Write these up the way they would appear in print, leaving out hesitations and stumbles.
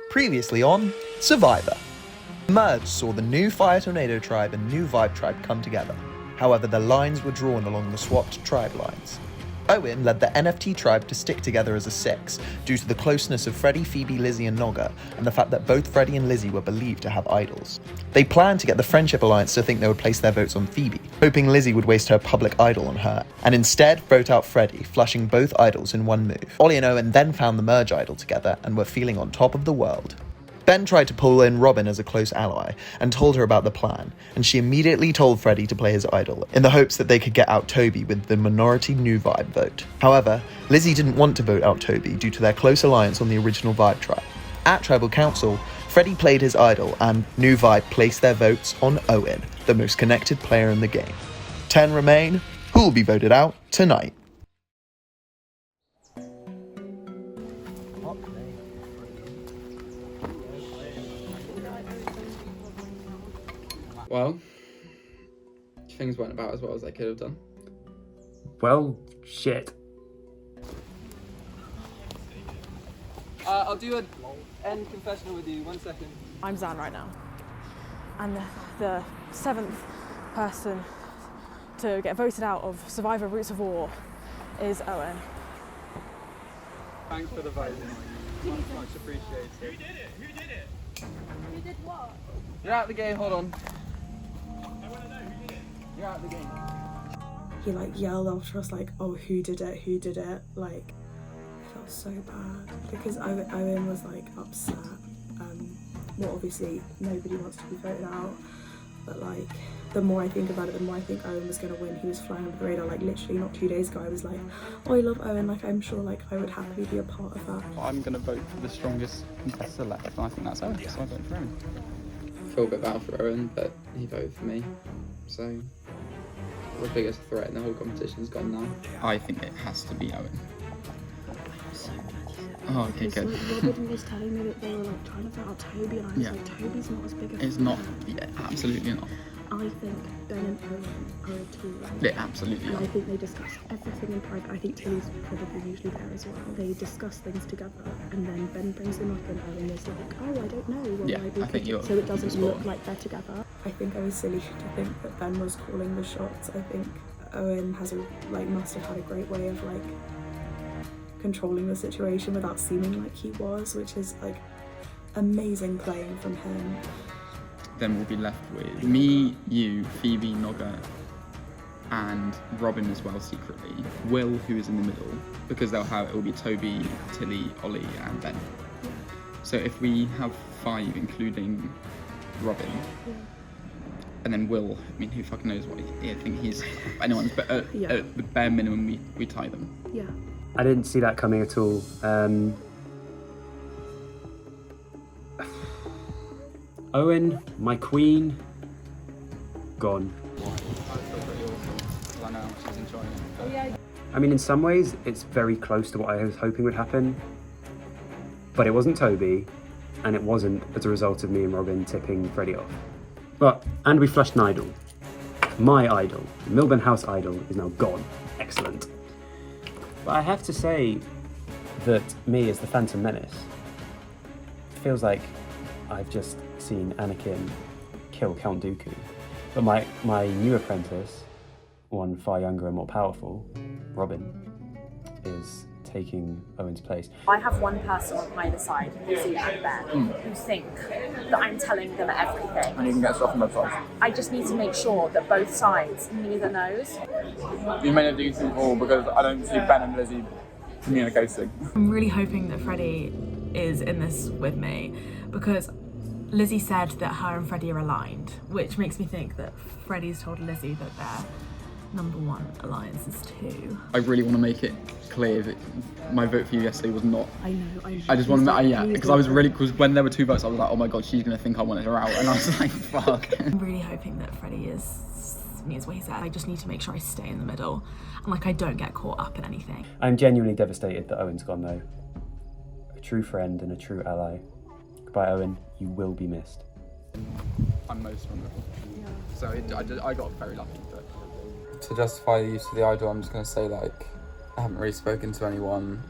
Previously on Survivor. Merge saw the new Fire Tornado tribe and new Vibe tribe come together. However, the lines were drawn along the swapped tribe lines. Owen led the NFT tribe to stick together as a six due to the closeness of Freddie, Phoebe, Lizzie and Nogga and the fact that both Freddie and Lizzie were believed to have idols. They planned to get the Friendship Alliance to think they would place their votes on Phoebe, hoping Lizzie would waste her public idol on her, and instead vote out Freddie, flushing both idols in one move. Ollie and Owen then found the Merge idol together and were feeling on top of the world. Ben tried to pull in Robin as a close ally and told her about the plan, and she immediately told Freddie to play his idol, in the hopes that they could get out Toby with the minority New Vibe vote. However, Lizzie didn't want to vote out Toby due to their close alliance on the original Vibe tribe. At Tribal Council, Freddie played his idol and New Vibe placed their votes on Owen, the most connected player in the game. 10 remain, who will be voted out tonight? Well, things went about as well as they could have done. Well, shit. I'll do an end confessional with you, 1 second. I'm Zan right now. And the seventh person to get voted out of Survivor Roots of War is Owen. Thanks for the vote. Much appreciated. Who did it? Who did it? Who did what? You're out of the game, hold on. I want to know who did it. You're out of the game. He like yelled after us like, oh, who did it? Like, I felt so bad because Owen was like upset. Well, obviously nobody wants to be voted out, but like the more I think about it, the more I think Owen was gonna win. He was flying under the radar. Like literally not 2 days ago I was like, oh, I love Owen, like I'm sure like I would happily be a part of that. I'm gonna vote for the strongest contestant left, and I think that's Owen, so I vote for Owen. I feel a bit bad for Owen, but he voted for me, so the biggest threat in the whole competition's gone now. I think it has to be Owen. Oh, okay, good. Robin was telling me that they were like trying to vote out Toby, and I was like, Toby's not as big a It's fan. not, yeah, absolutely not. I think Ben and Owen are a team. Yeah, absolutely And not. I think they discuss everything in private. I think Tilly's probably usually there as well. They discuss things together, and then Ben brings them up, and Owen is like, "Oh, I don't know." Well, Yeah, maybe I think you're so it doesn't spot look on. like they're together. I think I was silly to think that Ben was calling the shots. I think Owen must have had a great way of like controlling the situation without seeming like he was, which is like amazing playing from him. Then we'll be left with me, you, Phoebe, Nogga, and Robin as well secretly. Will, who is in the middle, because it will be Toby, Tilly, Ollie, and Ben. So if we have 5, including Robin, and then Will, I mean, who fucking knows what I think he's anyone's, but at the bare minimum, we tie them. Yeah. I didn't see that coming at all. Owen, my queen, gone. I feel pretty awesome, because I know how much she's enjoying it. I mean, in some ways, it's very close to what I was hoping would happen. But it wasn't Toby, and it wasn't as a result of me and Robin tipping Freddie off. And we flushed an idol. My idol, the Milburn House idol, is now gone. Excellent. But I have to say that me as the Phantom Menace, it feels like I've just seen Anakin kill Count Dooku. But my new apprentice, one far younger and more powerful, Robin, is taking Owen's place. I have one person on either side, Lizzie and Ben, who think that I'm telling them everything. And you can get stuff from both sides. I just need to make sure that both sides neither knows. You made a decent call, because I don't see Ben and Lizzie communicating. I'm really hoping that Freddie is in this with me, because Lizzie said that her and Freddie are aligned, which makes me think that Freddie's told Lizzie that their number one alliance is 2. I really want to make it clear that my vote for you yesterday was not. I know. I just want to, because I was really, because when there were 2 votes, I was like, oh my god, she's going to think I wanted her out, and I was like, fuck. I'm really hoping that Freddie means what he said. I just need to make sure I stay in the middle, and like I don't get caught up in anything. I'm genuinely devastated that Owen's gone though. A true friend and a true ally. Goodbye, Owen. You will be missed. I'm most vulnerable. So I got very lucky. But To justify the use of the idol, I'm just going to say, like, I haven't really spoken to anyone,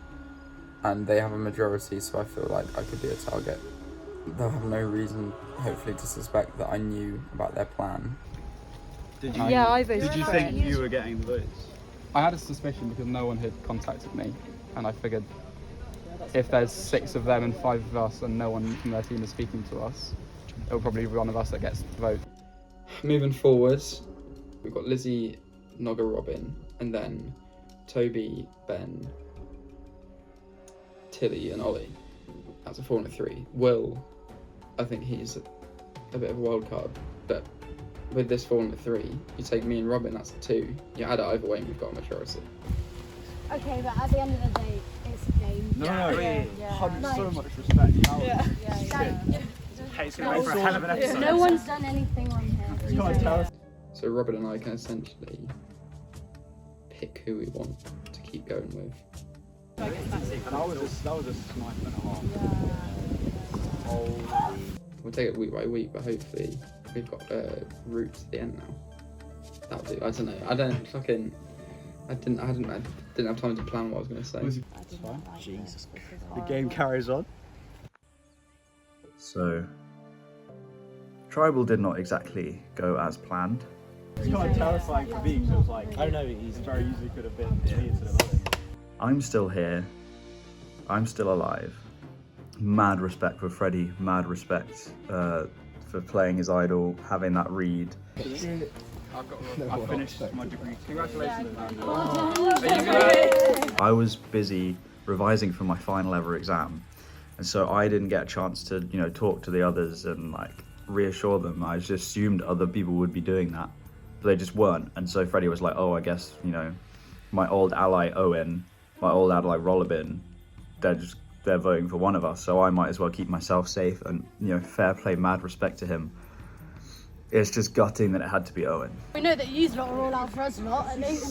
and they have a majority, so I feel like I could be a target. they'll have no reason, hopefully, to suspect that I knew about their plan. Did you? Yeah, I voted Did you for think it. you were getting the votes? I had a suspicion because no one had contacted me, and I figured if there's 6 of them and 5 of us and no one from their team is speaking to us, it'll probably be one of us that gets the vote. Moving forwards, we've got Lizzie, Nogga, Robin, and then Toby, Ben, Tilly, and Ollie. That's a 4 and a 3. Will, I think he's a bit of a wild card, but with this 4 and a 3, you take me and Robin, that's a 2. You add it either way, and we've got a majority. Okay, but at the end of the day, it's a game. No, Yeah. so much respect. Yeah. It's going to make for a hell of an episode. No one's done anything wrong here. So Robin and I can essentially pick who we want to keep going with. And that was a snipe and a half. We'll take it week by week, but hopefully we've got a route to the end now. That'll do. I don't know. I didn't have time to plan what I was going to say. It's fine. Jesus. The game carries on. So, Tribal did not exactly go as planned. It's kind of terrifying for me because it was like, I don't know, it very easily could have been me instead of Ollie. I'm still here. I'm still alive. Mad respect for Freddie. Mad respect for playing his idol, having that read. I finished my degree. Congratulations. I was busy revising for my final ever exam, and so I didn't get a chance to, talk to the others and like reassure them. I just assumed other people would be doing that, but they just weren't. And so Freddie was like, "Oh, I guess my old ally Owen, my old ally Rolabin, they're voting for one of us, so I might as well keep myself safe." And fair play, mad respect to him. It's just gutting that it had to be Owen. We know that you lot are all out for us lot, I think.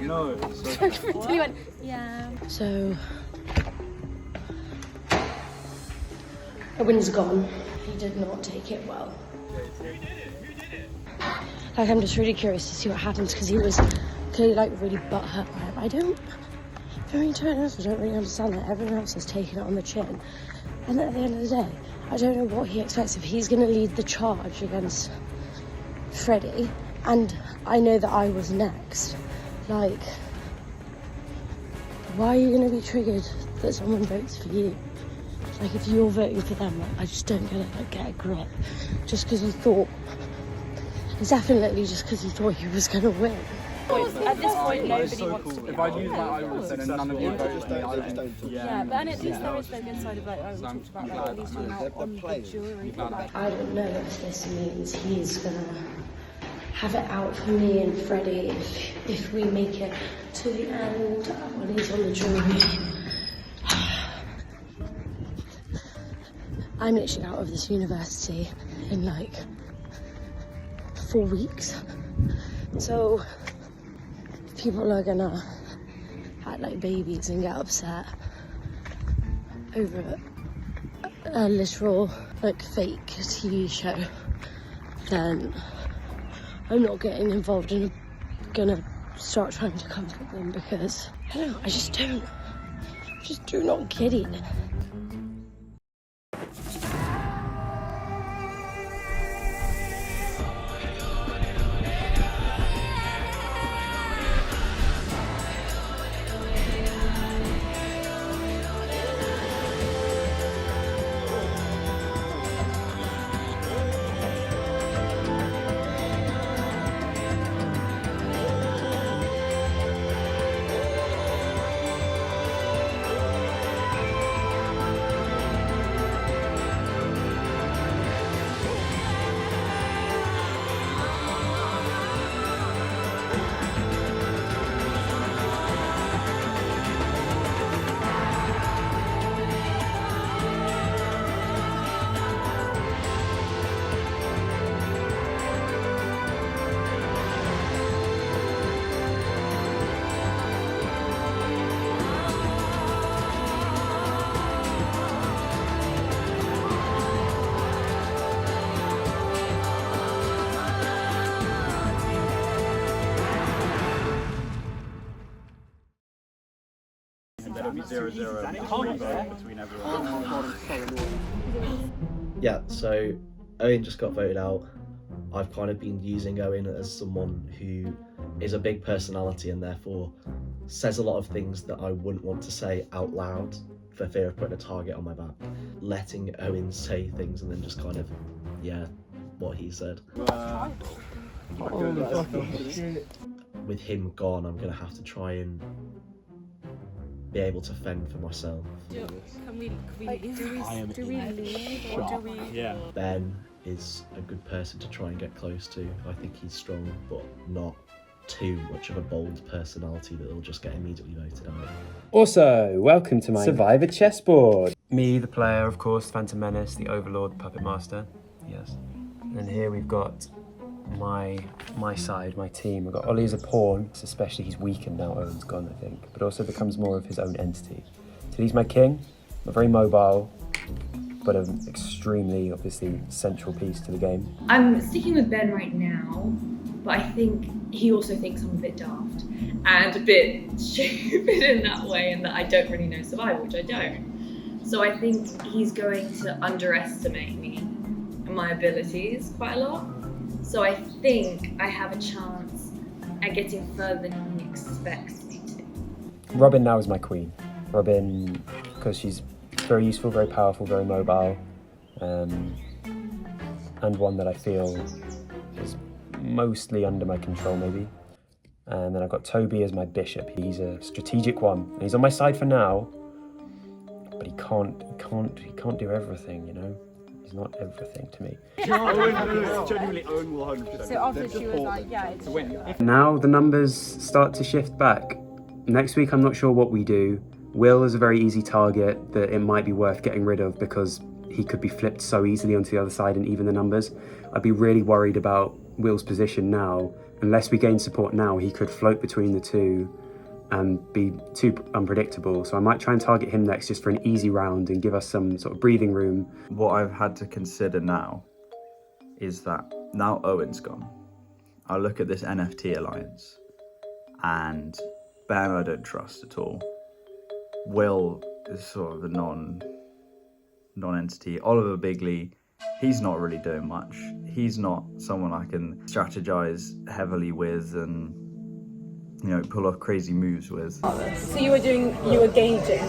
No. Tilly went, yeah. So, Owen's gone. He did not take it well. Who did it? Like, I'm just really curious to see what happens because he was clearly like really butthurt by it. I don't really understand that everyone else has taken it on the chin. And at the end of the day, I don't know what he expects if he's going to lead the charge against Freddie. And I know that I was next. Like, why are you going to be triggered that someone votes for you? Like, if you're voting for them, like, I just don't get it. Like, get a grip. Just because he thought, definitely just because he thought he was going to win. At this point, nobody wants to be If I use my idol then none of you vote for me. Yeah, but at least there is the good side of like, we talked about like, at least we're not on the jury. Like, I don't know if this means he's gonna have it out for me and Freddie if we make it to the end when he's on the jury. I'm literally out of this university in like 4 weeks. So people are gonna act like babies and get upset over a literal like fake TV show, then I'm not getting involved and I'm gonna start trying to comfort them because I don't know, I just do not get it. It'll be 0-0 between everyone. Yeah, so Owen just got voted out. I've kind of been using Owen as someone who is a big personality and therefore says a lot of things that I wouldn't want to say out loud for fear of putting a target on my back. Letting Owen say things and then just kind of, yeah, what he said. With him gone, I'm going to have to try and be able to fend for myself. Can we leave or do we? Yeah. Ben is a good person to try and get close to. I think he's strong, but not too much of a bold personality that will just get immediately voted out. Also, welcome to my Survivor chessboard. Me, the player, of course, Phantom Menace, the Overlord, Puppet Master. Yes. And here we've got my side, my team. We've got Ollie as a pawn, especially he's weakened now, Owen's gone, I think, but also becomes more of his own entity. So he's my king, I'm very mobile, but an extremely, obviously, central piece to the game. I'm sticking with Ben right now, but I think he also thinks I'm a bit daft and a bit stupid in that way, and that I don't really know Survivor, which I don't. So I think he's going to underestimate me and my abilities quite a lot. So I think I have a chance at getting further than he expects me to. Robin now is my queen. Robin, because she's very useful, very powerful, very mobile, and one that I feel is mostly under my control, maybe. And then I've got Toby as my bishop. He's a strategic one, and he's on my side for now, but he can't do everything, you know? He's not everything to me. Genuinely, Owen will 100%. So after she was like, yeah, it's win. Now the numbers start to shift back. Next week, I'm not sure what we do. Will is a very easy target that it might be worth getting rid of because he could be flipped so easily onto the other side and even the numbers. I'd be really worried about Will's position now. Unless we gain support now, he could float between the two and be too unpredictable. So I might try and target him next just for an easy round and give us some sort of breathing room. What I've had to consider now is that now Owen's gone, I look at this NFT alliance and Ben I don't trust at all. Will is sort of a non-entity. Oliver Bigley, he's not really doing much. He's not someone I can strategize heavily with and, you know, pull off crazy moves with. So you were gauging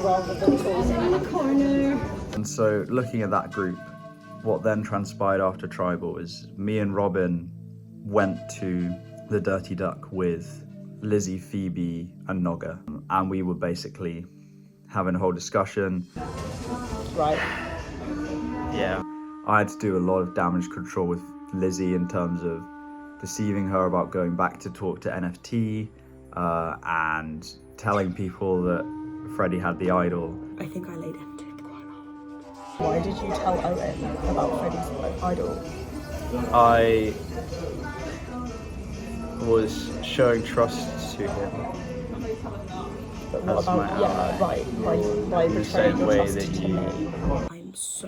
rather than talking. And so looking at that group, what then transpired after Tribal is me and Robin went to the Dirty Duck with Lizzie, Phoebe and Nogga, and we were basically having a whole discussion. Right. Yeah. I had to do a lot of damage control with Lizzie in terms of deceiving her about going back to talk to NFT and telling people that Freddie had the idol. I think I laid him to the ground. Why did you tell Owen about Freddie's idol? I was showing trust to him. But what about, by the same way that you... I'm so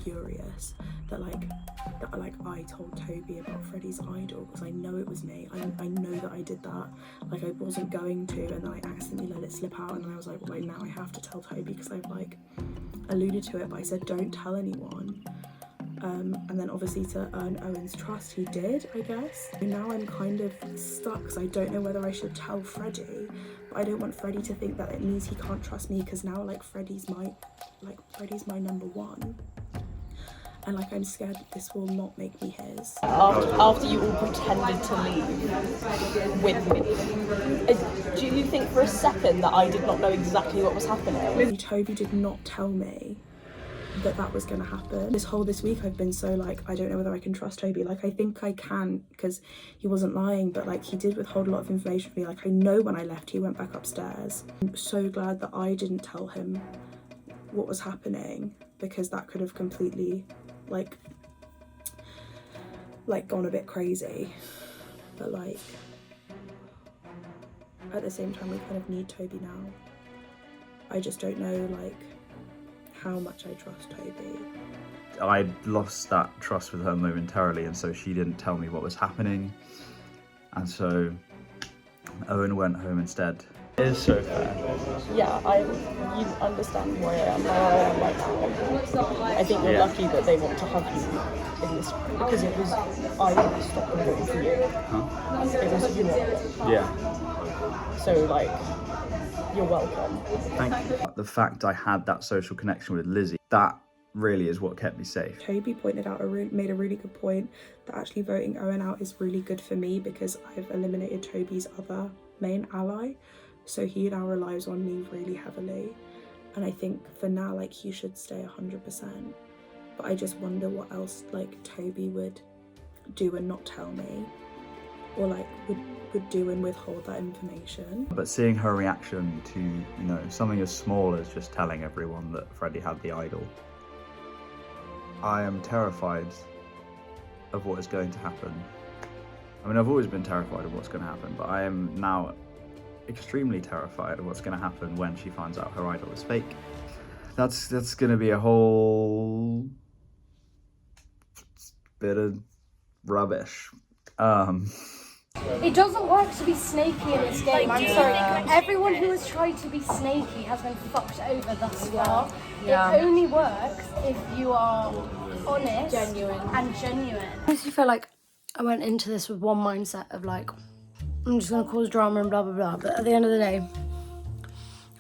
furious that I told Toby about Freddie's idol because I know it was me. I know that I did that. Like I wasn't going to, and then I accidentally let it slip out, and then I was like, well, now I have to tell Toby because I've like alluded to it, but I said don't tell anyone. And then obviously to earn Owen's trust, he did, I guess. And now I'm kind of stuck because I don't know whether I should tell Freddie, but I don't want Freddie to think that it means he can't trust me because now like Freddie's my number one. And like I'm scared that this will not make me his. After you all pretended to leave with me, do you think for a second that I did not know exactly what was happening? Toby did not tell me that was going to happen. This week I've been so like, I don't know whether I can trust Toby. Like I think I can because he wasn't lying, but like he did withhold a lot of information from me. Like I know when I left he went back upstairs. I'm so glad that I didn't tell him what was happening because that could have completely like gone a bit crazy. But like at the same time we kind of need Toby now. I just don't know like how much I trust Toby. I lost that trust with her momentarily, and so she didn't tell me what was happening. And so Owen went home instead, It is so fair. Yeah, you understand where I am right now. I think you're lucky that they want to hug you in this, because I stopped voting for you. Huh? It was you. Yeah. So like, you're welcome. Thank you. The fact I had that social connection with Lizzie, that really is what kept me safe. Toby pointed out made a really good point that actually voting Owen out is really good for me, because I've eliminated Toby's other main ally. So he now relies on me really heavily, and I think for now, like, he should stay 100%. But I just wonder what else, like, Toby would do and not tell me, or like would do and withhold that information. But seeing her reaction to, you know, something as small as just telling everyone that Freddie had the idol, I am terrified of what is going to happen. I mean, I've always been terrified of what's going to happen, but I am now extremely terrified of what's going to happen when she finds out her idol is fake. That's going to be a whole bit of rubbish. It doesn't work to be snaky in this game. I'm sorry. Everyone who has tried to be snaky has been fucked over thus far. Yeah. It only works if you are honest, genuine. I honestly feel like I went into this with one mindset of like, I'm just gonna cause drama and blah blah blah. But at the end of the day,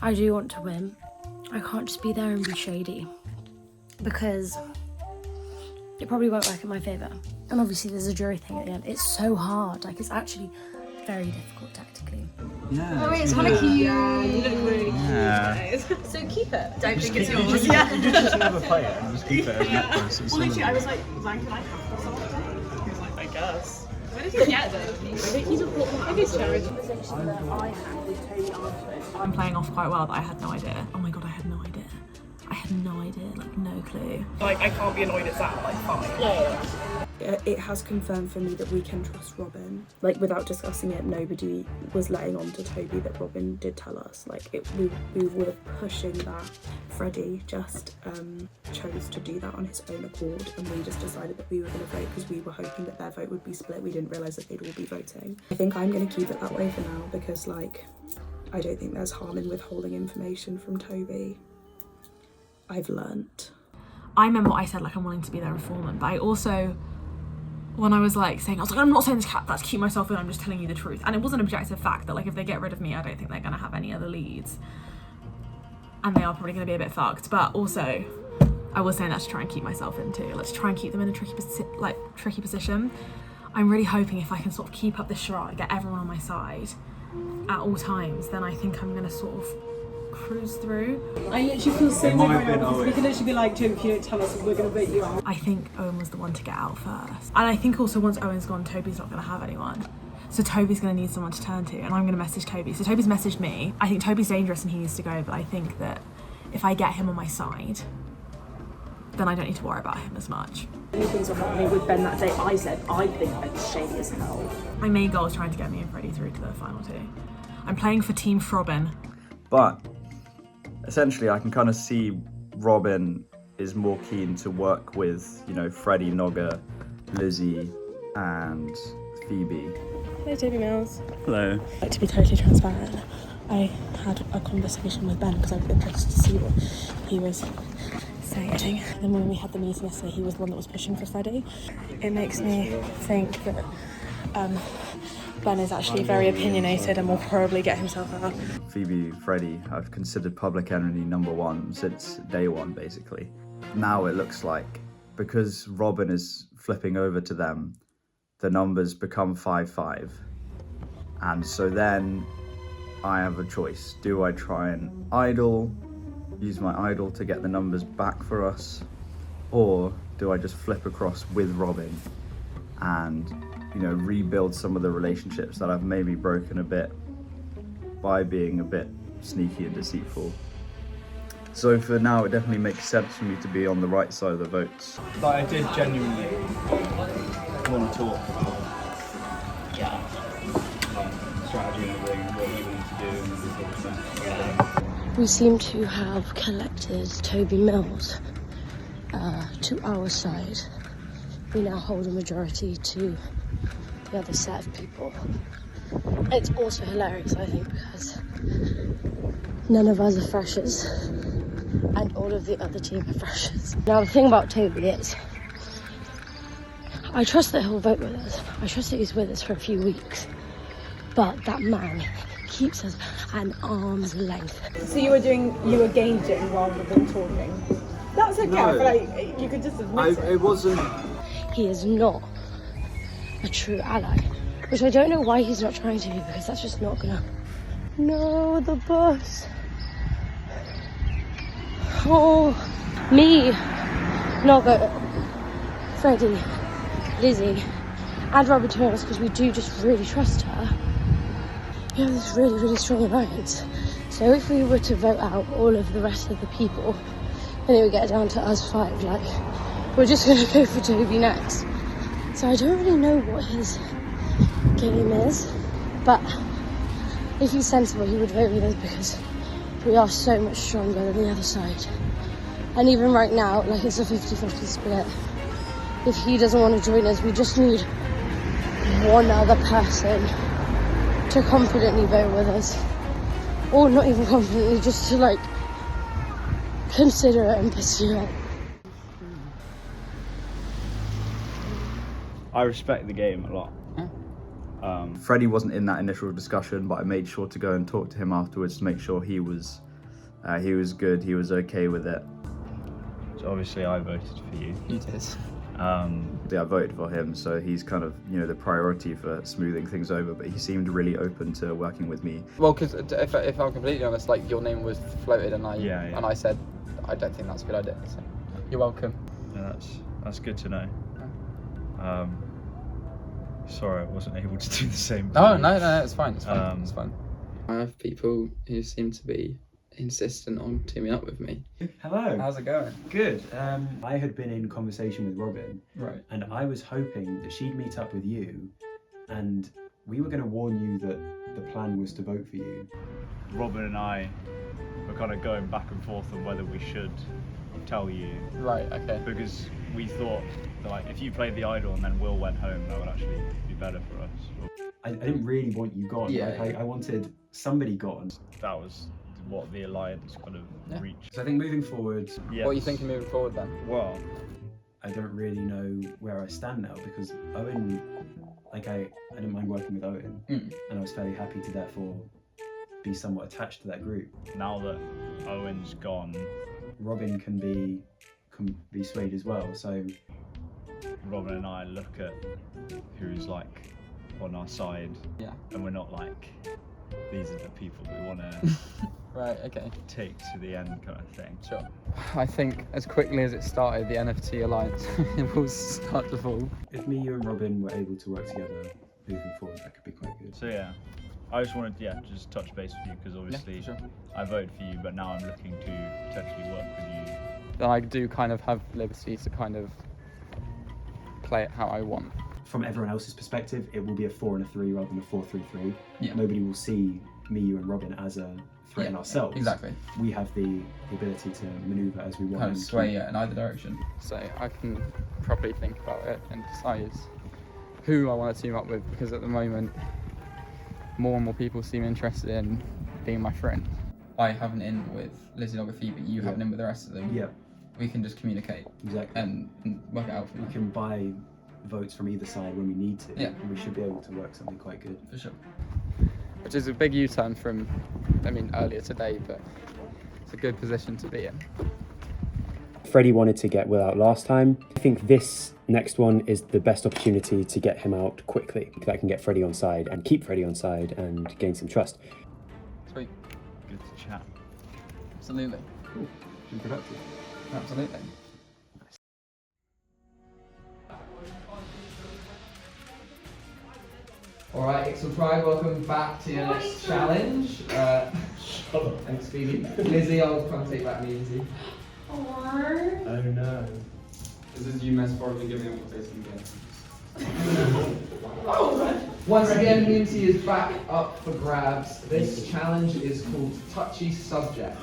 I do want to win. I can't just be there and be shady, because it probably won't work in my favour. And obviously there's a jury thing at the end. It's so hard. Like, it's actually very difficult tactically. Yeah. Oh wait, it's kind of cute. Yeah, you look really cute, guys. So keep it. Don't think it's yours. You just never play it and just keep it as necklace. Well, literally, I was like, man, can I have this all day? He was like, I guess. Where did he get them? I think he's a charity. Conversation that I had with Toby afterwards. I'm playing off quite well, but I had no idea. Oh my god, I had no idea. I had no idea, like no clue. Like, I can't be annoyed at that, like, fine. Yeah. It has confirmed for me that we can trust Robin. Like, without discussing it, nobody was letting on to Toby that Robin did tell us. Like, we were pushing that. Freddie just chose to do that on his own accord, and we just decided that we were going to vote because we were hoping that their vote would be split. We didn't realise that they'd all be voting. I think I'm going to keep it that way for now, because, like, I don't think there's harm in withholding information from Toby. I've learnt. I remember what I said, like, I'm wanting to be their informant, but I also, when I was like saying, I was like, I'm not saying this cat, that's keep myself in, I'm just telling you the truth. And it was an objective fact that, like, if they get rid of me, I don't think they're gonna have any other leads. And they are probably gonna be a bit fucked. But also, I was saying that to try and keep myself in too. Let's try and keep them in a tricky position. I'm really hoping if I can sort of keep up this charade, get everyone on my side at all times, then I think I'm gonna sort of cruise through. I literally feel so bad right now, because we can literally be like, Toby, if you don't tell us, we're going to vote you out. I think Owen was the one to get out first. And I think also once Owen's gone, Toby's not going to have anyone. So Toby's going to need someone to turn to, and I'm going to message Toby. So Toby's messaged me. I think Toby's dangerous and he needs to go, but I think that if I get him on my side, then I don't need to worry about him as much. Many things were happening with Ben that day. I said, I think Ben's shady as hell. My main goal is trying to get me and Freddie through to the final two. I'm playing for Team Frobin. But essentially, I can kind of see Robin is more keen to work with, you know, Freddie, Nogga, Lizzie, and Phoebe. Hello, Toby Mills. Hello. Like, to be totally transparent, I had a conversation with Ben because I was interested to see what he was saying. And when we had the meeting yesterday, he was the one that was pushing for Freddie. It makes me think that Ben is actually very opinionated and will probably get himself out. Phoebe, Freddie, I've considered public enemy number one since day one, basically. Now it looks like, because Robin is flipping over to them, the numbers become 5-5. And so then I have a choice. Do I try and use my idol to get the numbers back for us? Or do I just flip across with Robin and, you know, rebuild some of the relationships that I've maybe broken a bit by being a bit sneaky and deceitful? So for now, it definitely makes sense for me to be on the right side of the votes. But I did genuinely want to talk about strategy and everything, what you wanted to do and this sort of thing. We seem to have collected Toby Mills to our side. We now hold a majority to the other set of people. It's also hilarious, I think, because none of us are freshers, and all of the other team are freshers. Now the thing about Toby is, I trust that he'll vote with us. I trust that he's with us for a few weeks. But that man keeps us an arm's length. So you were gauging rather than talking. That's okay. No. I feel like you could just admit it. It wasn't. He is not a true ally, which I don't know why he's not trying to be, because that's just not gonna. No, the bus. Oh, me, Nogga, Freddie, Lizzie, and Robert Turner, because we do just really trust her. We have this really, really strong alliance. So if we were to vote out all of the rest of the people, and it would get down to us 5, like, we're just gonna go for Toby next. So I don't really know what his game is, but if he's sensible, he would vote with us because we are so much stronger than the other side. And even right now, like, it's a 50-50 split. If he doesn't want to join us, we just need one other person to confidently vote with us. Or not even confidently, just to, like, consider it and pursue it. I respect the game a lot. Freddie wasn't in that initial discussion, but I made sure to go and talk to him afterwards to make sure he was good, he was okay with it. So obviously I voted for you. You did. Yeah, I voted for him, so he's kind of, you know, the priority for smoothing things over, but he seemed really open to working with me. Well, because if I'm completely honest, like, your name was floated and I said, I don't think that's a good idea, so you're welcome. Yeah, that's good to know. Sorry I wasn't able to do the same. No, it's fine, it's fine, it's fine. I have people who seem to be insistent on teaming up with me. Hello. How's it going? Good. I had been in conversation with Robin, Right. and I was hoping that she'd meet up with you, and we were going to warn you that the plan was to vote for you. Robin and I were kind of going back and forth on whether we should tell you. Right, okay. Because we thought that, like, if you played the idol and then Will went home, that would actually be better for us. I didn't really want you gone. Yeah. Like, I wanted somebody gone. That was what the alliance kind of reached. So I think moving forward, Yes. What are you thinking moving forward then? Well, I don't really know where I stand now, because Owen, like, I didn't mind working with Owen, and I was fairly happy to therefore be somewhat attached to that group. now that Owen's gone, Robin can be swayed as well. So Robin and I look at who's like on our side, and we're not like, these are the people we want to Right, okay. take to the end kind of thing. Sure. I think as quickly as it started, the NFT alliance it will start to fall. if me, you, and Robin were able to work together moving forward, that could be quite good. So yeah, I just wanted just touch base with you, because obviously sure. I voted for you, but now I'm looking to potentially work with you. Then I do kind of have liberty to kind of play it how I want. From everyone else's perspective, it will be a 4 and a 3 rather than a 4-3-3. Yeah. Nobody will see me, you, and Robin as a threat in ourselves. Exactly. We have the ability to manoeuvre as we want. Kind of and sway keep- it in either direction. So I can properly think about it and decide who I want to team up with, because at the moment more and more people seem interested in being my friend. I have an in with Lizzie Nogga Phoebe, you have an in with the rest of them. Yeah. We can just communicate. Exactly. And work it out for We you. can buy votes from either side when we need to. Yeah. And we should be able to work something quite good. For sure. Which is a big U-turn from, earlier today, but it's a good position to be in. Freddie wanted to get Will out last time. I think this next one is the best opportunity to get him out quickly. That can get Freddie on side and keep Freddie on side and gain some trust. Sweet. Good to chat. Absolutely. Cool. Been productive. Absolutely. Alright, Ixel Tribe, welcome back to your next challenge. Thanks, Phoebe. Lizzie, I'll try and take back Lizzie. Oh no. This is you metaphorically giving up the face again. Once again, Unity is back up for grabs. This challenge is called Touchy Subject.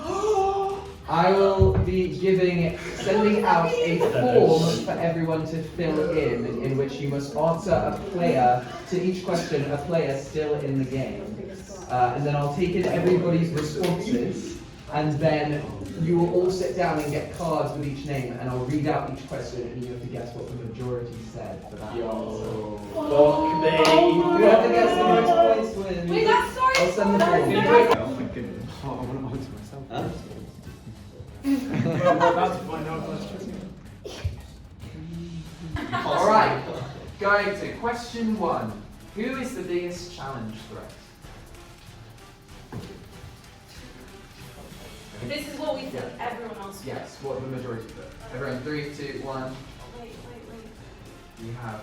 I will be sending out a form for everyone to fill in which you must answer a player to each question, a player still in the game. and then I'll take in everybody's responses, and then you will all sit down and get cards with each name, and I'll read out each question, and you have to guess what the majority said for that answer. Fuck me. Whoever gets the most points wins. Wait, that's sorry. I'll send the form. Oh my goodness. Oh, I want to answer myself. Huh? We're about to find out questions. Alright, going to question 1. Who is the biggest challenge threat? This is what we think everyone else thinks. Yes, what the majority put. Everyone, 3, 2, 1. Wait. We have.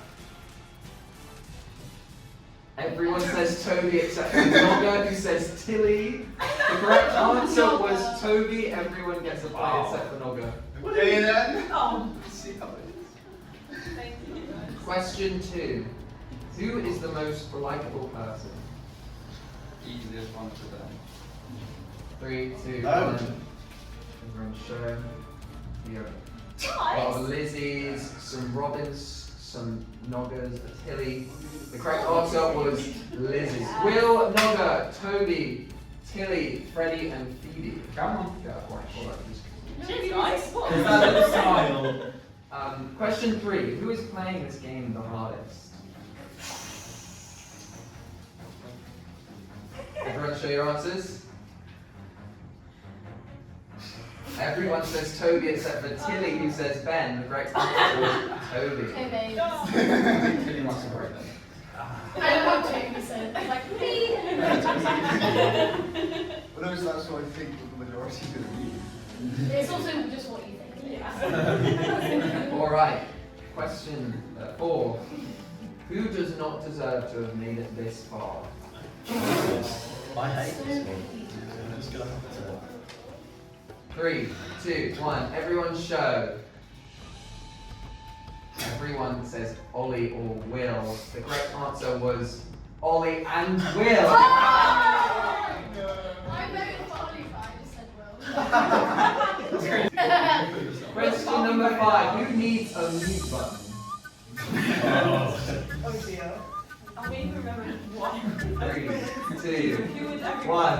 Everyone says Toby except for Nogga, who says Tilly. The correct answer was Toby. Everyone gets a point except for Nogga. Okay then. Oh. See how it is. Thank you. Question 2. Who is the most likable person? Easiest one for them. 3, 2, 1. Everyone show. We have a lot of Lizzies, some Robins, some Noggas, a Tilly. The correct answer was Lizzie. Will, Nogga, Toby, Tilly, Freddie, and Phoebe. Come on. Question 3. Who is playing this game the hardest? Everyone show your answers. Everyone says Toby except for Tilly, who says Ben. The correct answer was Toby. Okay, Tilly must have wrote them. I don't want to, so it's like me. Well, no, that's what I think the majority is going to be. It's also just what you think. Alright, question 4. Who does not deserve to have made it this far? I hate this one. I'm just gonna have to. 3, 2, 1. Everyone show. Everyone says Ollie or Will. The correct answer was Ollie and Will. I voted for Ollie, but I just said Will. Question number 5. Who needs a mute button? Oh dear. I mean, remember what? 3, 2, 1.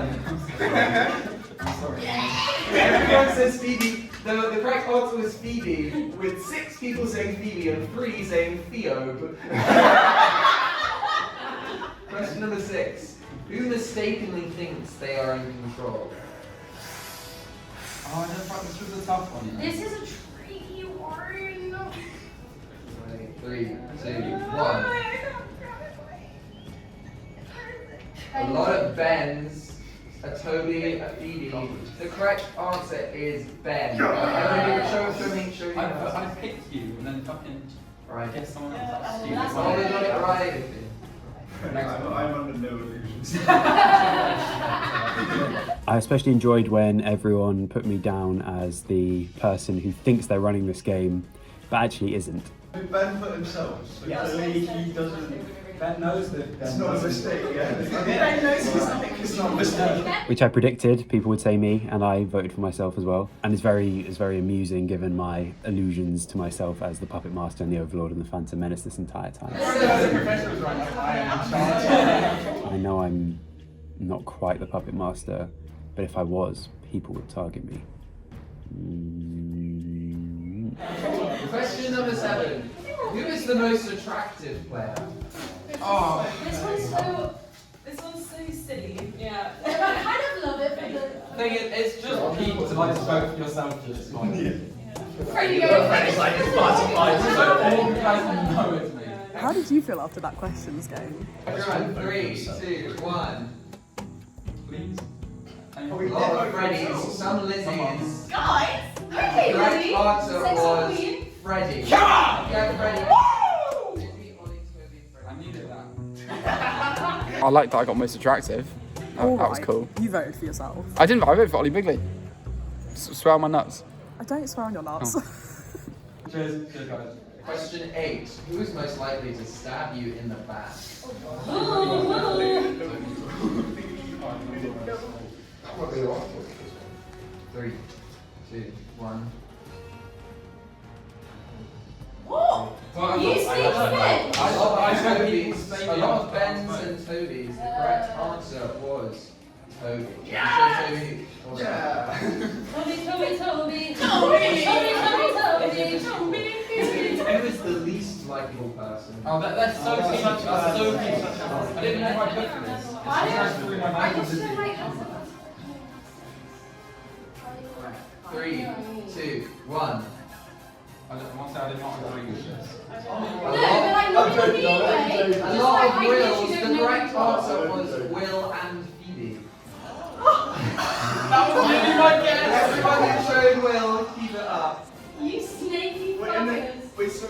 Everyone says Phoebe. The correct answer was Phoebe, with 6 people saying Phoebe and 3 saying Theo. Question number 6. Who mistakenly thinks they are in control? Oh, I don't think this was a tough one. This is a tricky one. 3, 2, 1. A lot of Bens, a Toby, a Phoebe. The correct answer is Ben. Everybody show me. I picked you and then fucking guess someone else. That's Oh, stupid. they got it right. I'm under no illusions. I especially enjoyed when everyone put me down as the person who thinks they're running this game, but actually isn't. Ben put himself. So clearly he doesn't. Ben knows that It's not a mistake, yeah. Ben knows it's not a mistake. Which I predicted people would say me, and I voted for myself as well. And it's very amusing given my allusions to myself as the puppet master and the overlord and the Phantom Menace this entire time. I know I'm not quite the puppet master, but if I was, people would target me. Question number 7. Who is the most attractive player? Oh. This one's so silly. Yeah. I kind of love it, but It's just Pete to like vote for yourself just fine. Freddie, Freddie's like, it's party fights. All you guys know it's me. How did you feel after that questions game? Everyone, 3, 2, 1. Please. A lot of Freddies, some Lizzies. guys, The okay, correct ready? answer Sex was queen. Freddie. Yeah! Yeah, Freddie. I needed that. I like that I got most attractive. That was cool. You voted for yourself. I didn't. I voted for Ollie Bigley. Swear on my nuts. I don't swear on your nuts. Cheers, guys. Question 8. Who is most likely to stab you in the back? 3, 2, 1. What? You speak French? A lot of Bens and Toby's. The correct answer was Toby. Yeah! Toby. Yeah! Toby. Who is the least likable person? Oh, that's so much. That's so much. I didn't know if I put for this. I just don't like 3, 2, 1. I must say I did not agree with this. A lot of wills. The correct answer was Will and Phoebe. That was really my guess. Everybody showed Will. Keep it up. You snaky fuckers. Wait, so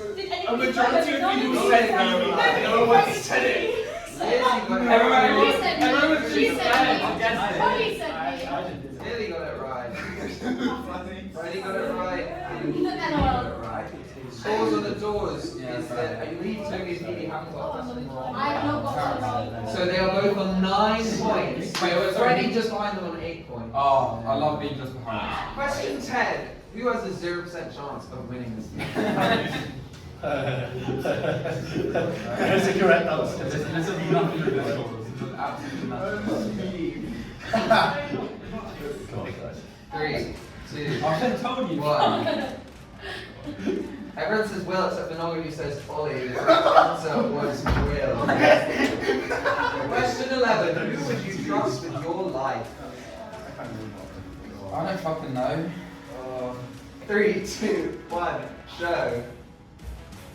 A majority of people said Phoebe. No one said it. Everyone was She said I guessed it. Tommy said me. Nearly got it right. Freddie got it right. And you got it right. Scores on the doors is that I believe Toby and Phoebe haven't got this wrong. I have not got it wrong. So they are both on 9 points. Freddie just behind them on 8 points. Oh, I love being just behind. Question 10. Who has a 0% chance of winning this game? That's the correct answer. This is nothing to this one. This is absolutely nothing. 3, 2, I should have told you. 1. Everyone says Will except for Noga who says Ollie. The correct answer was Will. Question 11. Who would you trust with your life? I don't fucking know. 3, 2, 1. Show.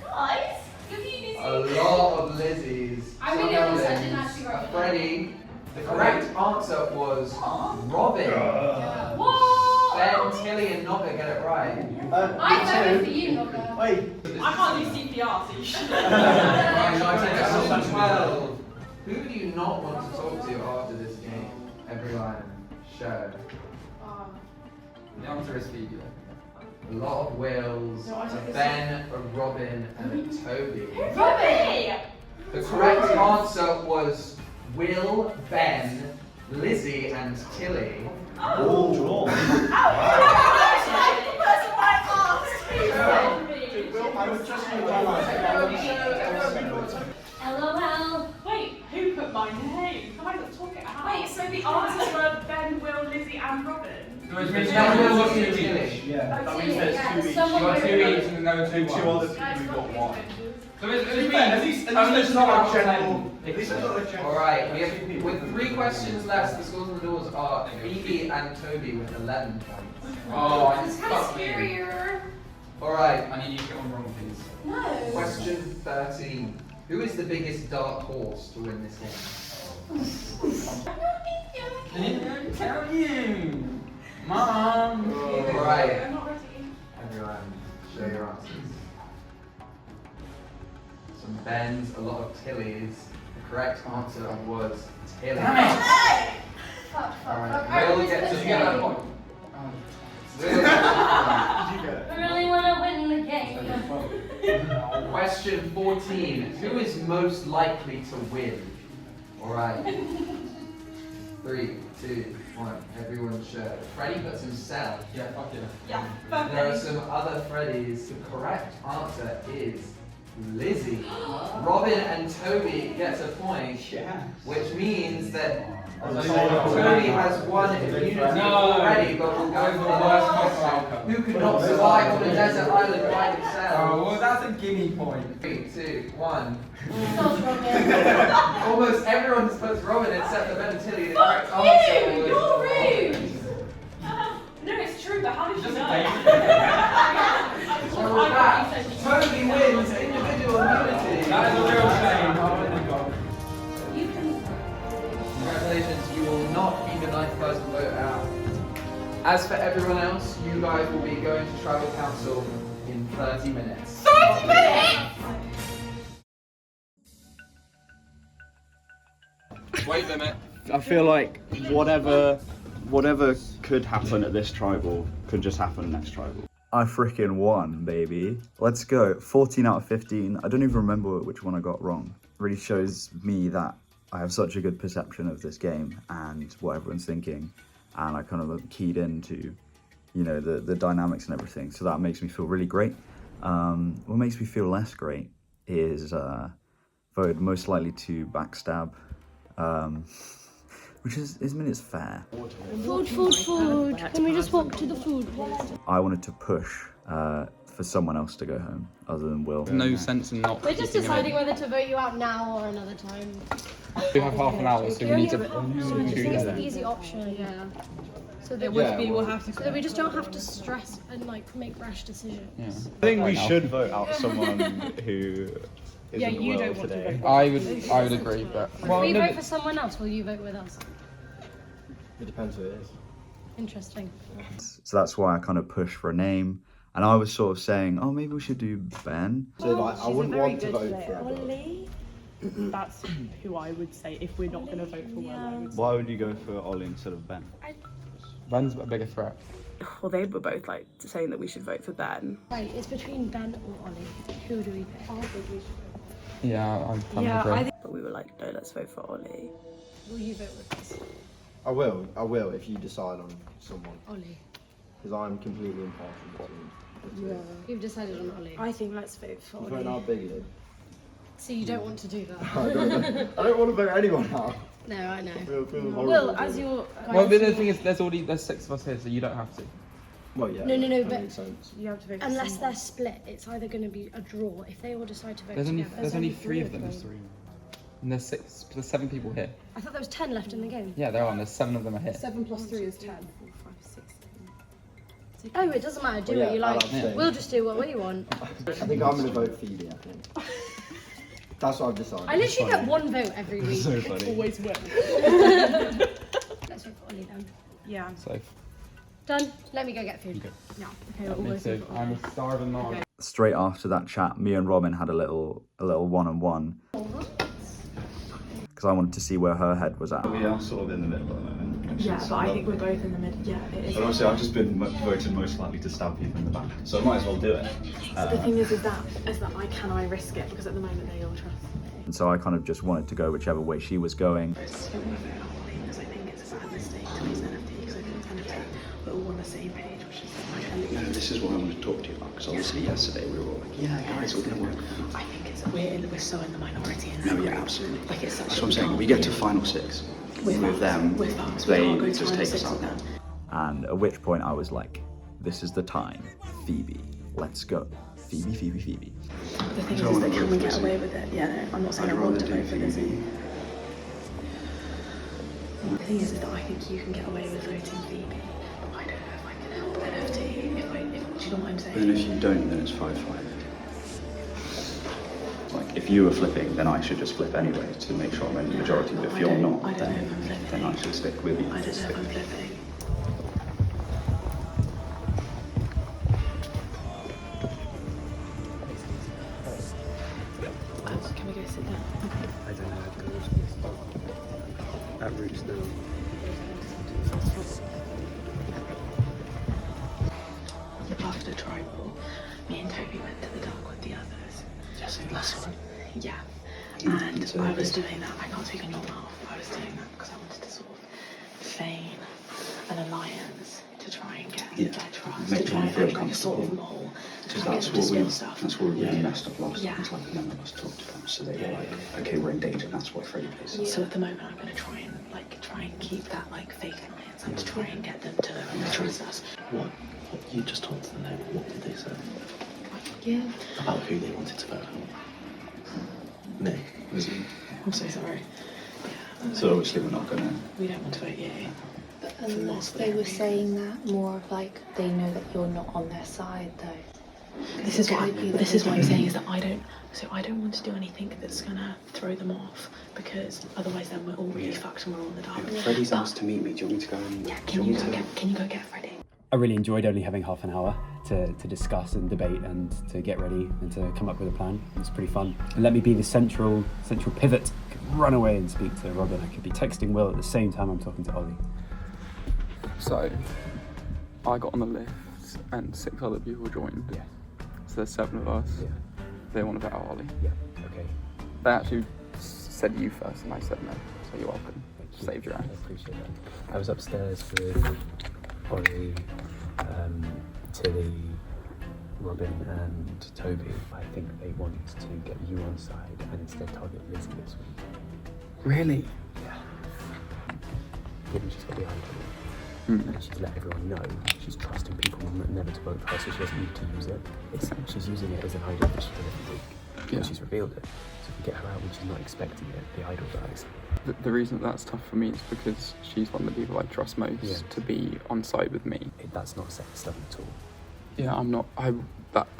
Guys, give me A lot of Lizzies. I'm really honest, I didn't actually write it down. Freddie. The correct answer was Robin. What? Ben, Tilly, and Noga get it right. I voted for you, Noga. Wait. I can't do CPR, so you should. Right, question 12. Who do you not want to talk to after this game? Everyone, show. The answer is Phoebe. A lot of Wills, a Ben, a Robin, and a Toby. Robbie! The correct answer was Will, Ben, Lizzie, and Tilly. Oh, draw. I was just LOL. Wait, who put my name? Guys, I'm talking out. Wait, so the answers were Ben, Will, Lizzie, and Robin? Which means Now no Will one was was Tilly. Tilly. Yeah. That means there's 2 each. You got 2 each and no 2 Two ones. other people got 1. So it At means least it's not a general. At least it's not a general. Alright, we have with 3 questions left, the scores on the doors are Phoebe and Toby with 11 points. Oh, I This just is kind of fucked me. scarier. Alright, I need you to get one wrong, please. No. question 13. Who is the biggest dark horse to win this game? I didn't tell you. Mom. Alright, I'm not ready. everyone, show your answers. Some Bens, a lot of Tillys. The correct answer was Tilly. Alright, Will gets Did a you get that point. point? I really want to win the game. Question 14. Who is most likely to win? Alright. 3, 2, 1. Everyone show. Freddie puts himself. Yeah, fuck yeah. Yeah, There are some other Freddies. The correct answer is Lizzie. Robin and Toby gets a point, which means that Toby has won immunity already, but will go for the worst possible outcome. Who could not survive on a desert island by Oh, themselves? well, that's a gimme point. 3, 2, 1. Almost everyone puts Robin except for Ben and Tilly. The correct answer was You're rude! No, it's true, but how did you know? Well, with that, Toby wins individual immunity. That is a real shame. Oh my god. You can. Congratulations, you will not be the 9th person voted out. As for everyone else, you guys will be going to Tribal Council in 30 minutes. 30 minutes! Weight limit. I feel like whatever could happen at this tribal could just happen next tribal. I freaking won, baby. Let's go. 14 out of 15. I don't even remember which one I got wrong. Really shows me that I have such a good perception of this game and what everyone's thinking. And I kind of keyed into, you know, the dynamics and everything. So that makes me feel really great. What makes me feel less great is voted most likely to backstab which is, I mean, it's fair. Food. Can we just walk to the food place? I wanted to push for someone else to go home other than Will. There's no sense in not. We're just deciding whether to vote you out now or another time. We have half an hour, so we need to. I think it's the easy option. Yeah. So that we'll have to. So that we just don't have to stress and like make rash decisions. Yeah. I think we should vote out someone who isn't well today. I would agree, but If we vote for someone else, will you vote with us? It depends who it is. Interesting. So that's why I kind of pushed for a name. And I was sort of saying, oh, maybe we should do Ben. So like, I wouldn't want to vote for her. Ollie? That's who I would say if we're not going to vote for Will. Why would you go for Ollie instead of Ben? Ben's a bigger threat. Well, they were both like saying that we should vote for Ben. Right, it's between Ben or Ollie. Who do we pick? I think we should. Yeah, I kind of agree. But we were like, no, let's vote for Ollie. Will you vote with us? I will if you decide on someone. Ollie. Because I'm completely impartial between the two. You've decided on Ollie. I think let's vote for You Ollie. vote out bigly. So you don't want to do that? I don't want to vote anyone out. No, I know. Will, as your... Well, but the thing is, there's 6 of us here, so you don't have to. Well, yeah. No, that but makes sense. You have to vote for unless someone. they're split, it's either going to be a draw. If they all decide to vote There's together. only 3 of them. And there's 7 people here. I thought there was 10 left in the game. Yeah, there are. And there's 7 of them are here. 7 plus 3 is 10. Oh, it doesn't matter. Do Well, what you yeah, like. I'll abstain. We'll just do what we want. I think I'm going to vote Phoebe, I think. That's what I've decided. I literally get one vote every week. So funny. Always will. Let's vote for Ollie then. Yeah. So, Done. Let me go get food. Yeah. Okay, we'll me always too. vote for I'm Ollie. a starving man. Straight after that chat, me and Robin had a little one-on-one. Because I wanted to see where her head was at. We are sort of in the middle at the moment. Yeah, but I think we're both in the middle. Yeah, it is. But obviously I've just been voted most likely to stab people in the back, so I might as well do it. The thing is that I risk it because at the moment they all trust me. And so I kind of just wanted to go whichever way she was going. Because I think it's a bad mistake to use NFT because I think it's NFT. We're all on the same page, which is like No, this is what I want to talk to you about, because obviously yesterday we were all like, yeah guys, we're going to work. I think it's we're so in the minority in No, that yeah, group. absolutely. Like it's such That's what I'm saying. We get to final 6 with them, We're fucked. they We can't go to just final take 6 us out. with them. And at which point I was like, this is the time. Phoebe, let's go. Phoebe. The thing is that can we get away with it? Yeah, no, I'm not saying I want to vote for Lizzie. The thing is that I think you can get away with voting Phoebe, but I don't know if I can help NFT. Do you know what I'm saying? Then if you don't, then it's 5-5. Like, if you were flipping, then I should just flip anyway to make sure I'm in the majority, but if you're not, I don't know if I'm then flipping. I should stick with you. I don't know if I'm flipping. Can we go sit down? I don't know how to go at Roots now. After tribal, me and Toby went to the dark with the others. Yes, last one. Yeah. And I was doing that. I can't speak on your behalf. I was doing that because I wanted to sort of feign an alliance to try and get their trust. Make to try them and feel like a sort of comfortable. mole. Because Try and that's get them to what we spill stuff. really messed up last Yeah. time. It's like none of us talked to them, so they were like, okay, we're engaged, and that's why Freddie plays it. So at the moment, I'm going to try and keep that like fake alliance and to try and get them to trust us. What you just told them though, what did they say? Yeah. About who they wanted to vote on? Me. I'm so sorry. So obviously we're not gonna. We don't want to vote you. Unless they were saying that more of like they know that you're not on their side though. This is what I'm saying is that I don't want to do anything that's gonna throw them off because otherwise then we're all really fucked and we're all in the dark. Freddie's asked to meet me. Do you want me to go and? Yeah, can you go get Freddie? I really enjoyed only having half an hour to discuss and debate and to get ready and to come up with a plan. It was pretty fun. And let me be the central pivot. I could run away and speak to Robin. I could be texting Will at the same time I'm talking to Ollie. So, I got on the list and 6 other people joined. Yeah. So there's 7 of us. Yeah. They want to vote out Ollie. Yeah, okay. They actually said you first and I said no. So you're welcome. Saved your ass. I appreciate that. I was upstairs with Ollie, Tilly, Robin and Toby. I think they want to get you on side and instead target Lizzie this week. Really? Yeah. given she's got the idol, and she's let everyone know, she's trusting people never to vote for her, so she doesn't need to use it. She's using it as an idol that she's done every week. Yeah. She's revealed it. So if we get her out when she's not expecting it, the idol dies. The reason that's tough for me is because she's one of the people I trust most to be on side with me. That's not set in stone at all. Yeah, I'm not. I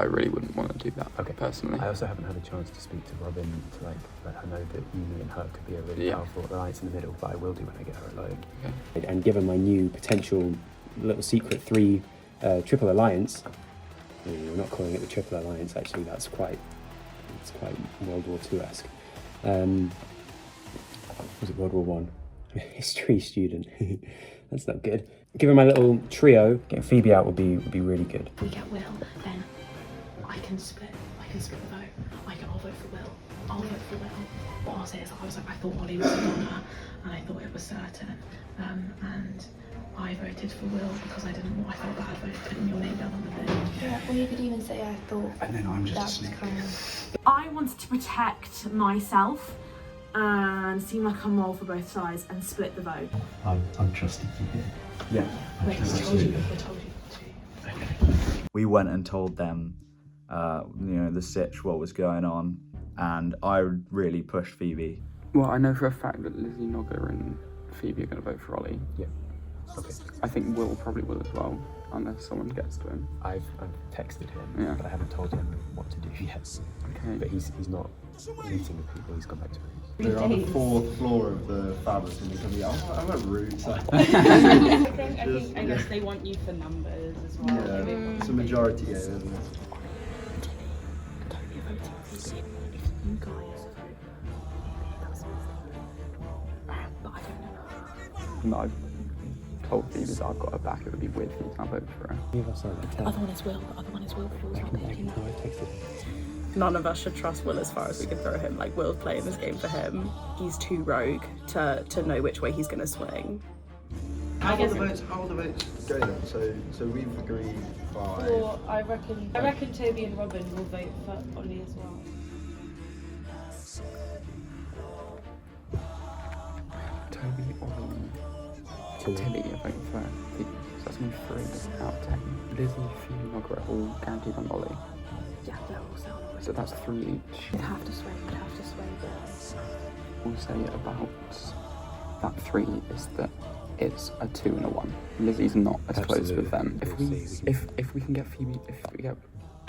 really wouldn't want to do that. Okay. Personally. I also haven't had a chance to speak to Robin to like let her know that you, me, and her could be a really powerful alliance in the middle. But I will do when I get her alone. Okay. And given my new potential little secret 3 triple alliance, we're not calling it the triple alliance. Actually, it's quite World War II-esque. Was it World War One? I'm a history student. That's not good. Given my little trio, getting Phoebe out would be really good. If we get Will, then I can split the vote. I'll vote for Will. I'll vote for Will. What I'll say is I thought Ollie was a goner, and I thought it was certain. And I voted for Will because I felt bad about putting your name down on the thing. Yeah, or you could even say I thought. And then I'm just that's asleep. kind of. I wanted to protect myself and seem like I'm moral for both sides and split the vote. I'm trusting you here. Yeah. Wait, I told you. We went and told them, the sitch, what was going on, and I really pushed Phoebe. Well, I know for a fact that Lizzie, Nogger and Phoebe are going to vote for Ollie. Yeah. Okay. I think Will probably will as well, unless someone gets to him. I've texted him, but I haven't told him what to do yet. Okay. But he's not meeting with people, he's gone back to roots. We're on the 4th floor of the Fabrics and you're going to be, I'm at roots. I guess they want you for numbers as well. Yeah, it's a majority game, isn't it? You guys vote. But I don't know. No, I've told Phoebe that I've got her back. It would be weird for me to not vote for her. The other one is Will. The other one is Will. But Will's not picking up. None of us should trust Will as far as we can throw him. Like, Will's playing this game for him. He's too rogue to know which way he's going to swing. How will the votes go then? So we've agreed 5. Well, I reckon Toby and Robin will vote for Ollie as well. Toby, Ollie, Tilly are voting for Phoebe. So that's only 3 out of 10. Lizzie, Phoebe, Nogger are all guaranteed on Ollie. Yeah, they're all sound. So that's 3 each. You'd have to sway, but We'll say about that 3 is that it's a 2 and a 1. Lizzie's not as close with them. If we can get Phoebe, if we get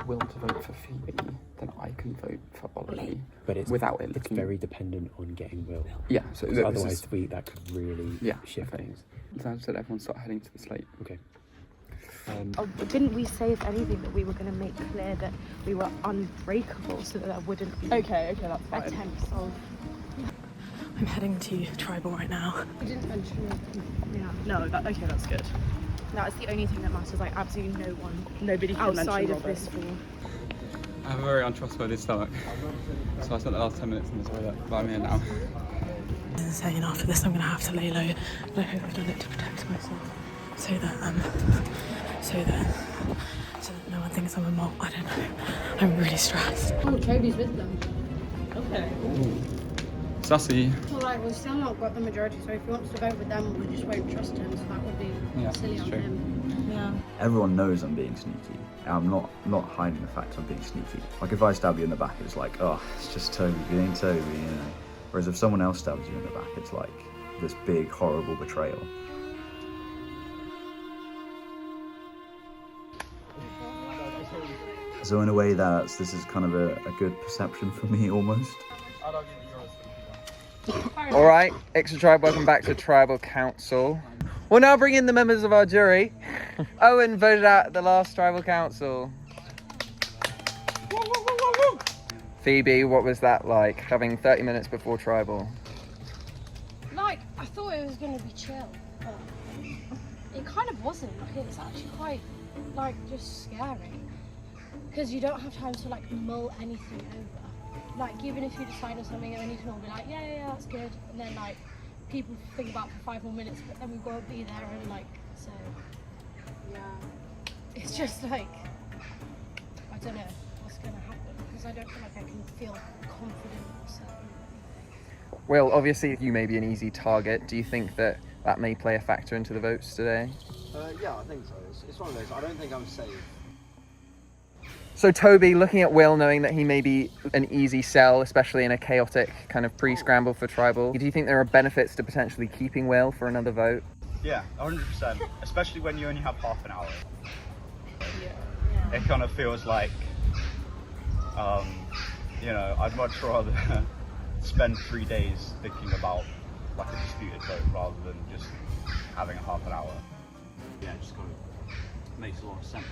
Will to vote for Phoebe, then I can vote for Ollie. But it's without it. It's very dependent on getting Will. Yeah. So otherwise, that could really shift things. So I said everyone start heading to the slate. Okay. But didn't we say, if anything, that we were going to make clear that we were unbreakable so that there wouldn't be Okay, that's fine. attempts of... I'm heading to Tribal right now. We didn't mention it. Yeah. No, that's good. That's the only thing that matters. Like, absolutely Nobody can outside mention of this floor. I have a very untrustworthy stomach, so I spent the last 10 minutes in the toilet, but I'm here now. Saying after this I'm going to have to lay low, but I hope I've done it to protect myself, so that no one thinks I'm a mole. I don't know. I'm really stressed. Oh, Toby's with them. Okay. Sassy. Alright, we've still not got the majority, so if he wants to vote with them, we just won't trust him, so that would be silly on him. Yeah. Everyone knows I'm being sneaky. I'm not hiding the fact I'm being sneaky. Like, if I stab you in the back, it's like, oh, it's just Toby being Toby, you know. Whereas if someone else stabs you in the back, it's like this big, horrible betrayal. So in a way, this is kind of a good perception for me, almost. Alright, Extra Tribe, welcome back to Tribal Council. We'll now bring in the members of our jury. Owen voted out at the last Tribal Council. Phoebe, what was that like, having 30 minutes before Tribal? Like, I thought it was going to be chill, but it kind of wasn't. Like, it's actually quite, just scary. Because you don't have time to, mull anything over. Like, even if you decide on something and then you can all be like, yeah, that's good. And then, people think about it for 5 more minutes, but then we won't be there and, so... Yeah. It's just, I don't know what's going to happen. Because I don't feel like I can feel confident or certain. Well, obviously you may be an easy target. Do you think that that may play a factor into the votes today? Yeah, I think so. It's one of those. I don't think I'm safe. So Toby, looking at Will, knowing that he may be an easy sell, especially in a chaotic kind of pre-scramble for tribal, do you think there are benefits to potentially keeping Will for another vote? Yeah, 100%. Especially when you only have half an hour. It kind of feels like, you know, I'd much rather spend 3 days thinking about like a disputed vote rather than just having a half an hour. Yeah, it just kind of makes a lot of sense.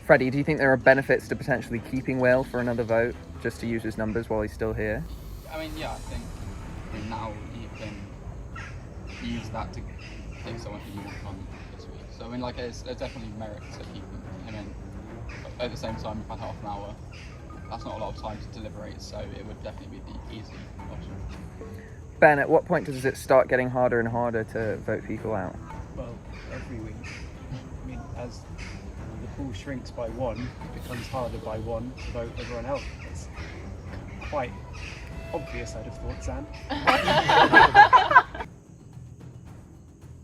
Freddie, do you think there are benefits to potentially keeping Will for another vote, just to use his numbers while he's still here? I mean, yeah, I think now you can use that to take someone who you want on this week. So I mean, like, there's definitely merit to keeping him in. But at the same time, you've had half an hour. That's not a lot of time to deliberate, so it would definitely be the easy option. Ben, at what point does it start getting harder and harder to vote people out? Well, every week. I mean, as the pool shrinks by one, it becomes harder by one to vote everyone else. It's quite obvious, I'd have thought, Sam.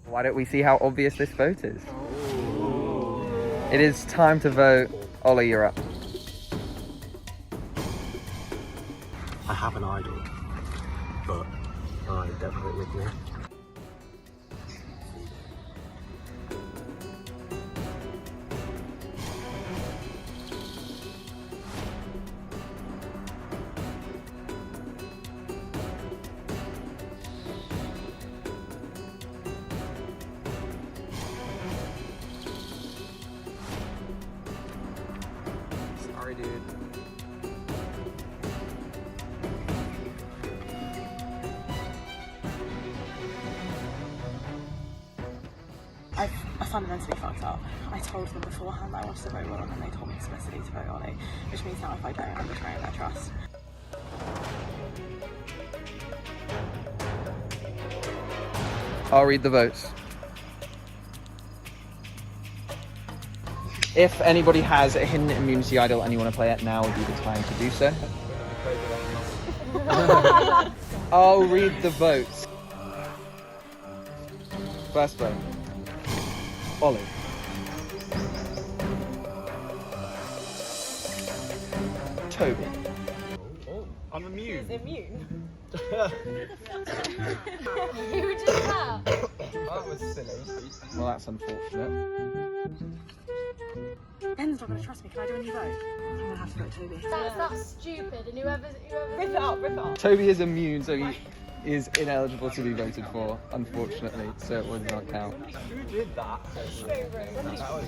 Why don't we see how obvious this vote is? It is time to vote. Ollie, you're up. I have an idol, but I don't have it with me. Sorry, dude. I fundamentally fucked up. I told them beforehand that I wanted to vote Will, and then they told me explicitly to vote Ollie, which means now if I don't, I'm betraying their trust. I'll read the votes. If anybody has a hidden immunity idol and you want to play it, now would be the time to do so. I'll read the votes. First vote. Ollie. Toby. I'm immune. He's immune. Who did that? That was silly. Well, that's unfortunate. Ben's not going to trust me. Can I do a new vote? I'm going to have to vote Toby. That's stupid. And whoever Rip it up. Toby is immune, so he is ineligible to be voted for, unfortunately, so it would not count. Who did that? That was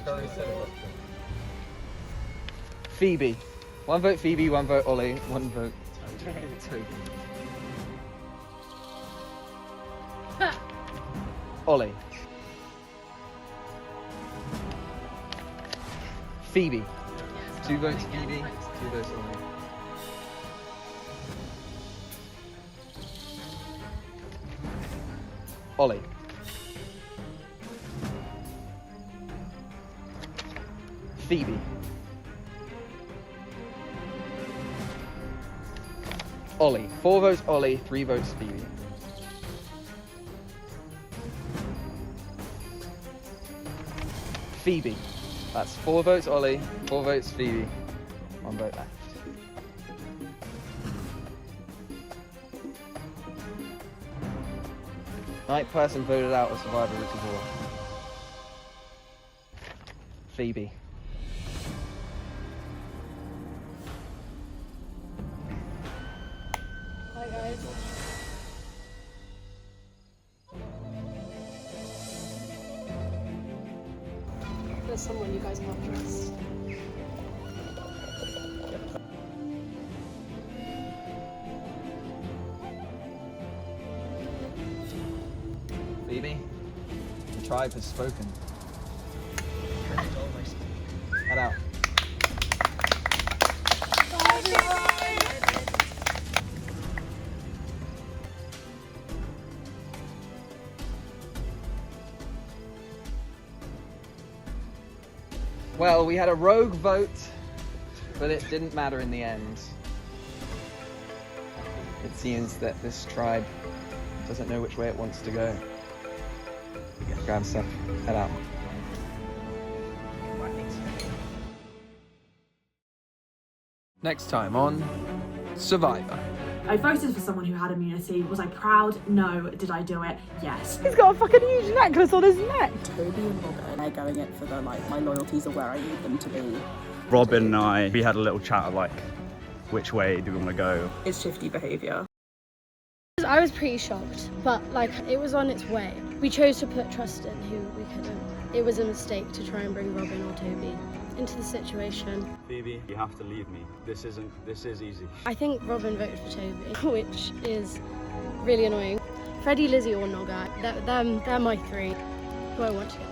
very silly. Phoebe. One vote Phoebe, one vote Ollie, one vote Toby. Ollie. Phoebe. 2 votes Phoebe, 2 votes Ollie. Ollie. Phoebe. Ollie. 4 votes Ollie, 3 votes Phoebe. Phoebe. That's 4 votes Ollie, 4 votes Phoebe, 1 vote left. Ninth person voted out of Survivor Route of War. Phoebe. Hi guys. There's someone you guys can't trust. Phoebe, the tribe has spoken. Head out. Well, we had a rogue vote, but it didn't matter in the end. It seems that this tribe doesn't know which way it wants to go. Instagram stuff. Head out. Next time on Survivor. I voted for someone who had immunity. Was I proud? No. Did I do it? Yes. He's got a fucking huge necklace on his neck. Toby and Robin, they're going in for the, like, my loyalties are where I need them to be. Robin and I, we had a little chat of like, which way do we want to go? It's shifty behaviour. I was pretty shocked, but like it was on its way. We chose to put trust in who we couldn't. It was a mistake to try and bring Robin or Toby into the situation. Phoebe, you have to leave me. This is easy. I think Robin voted for Toby, which is really annoying. Freddie, Lizzie or Nogga, they're my three who I want to get.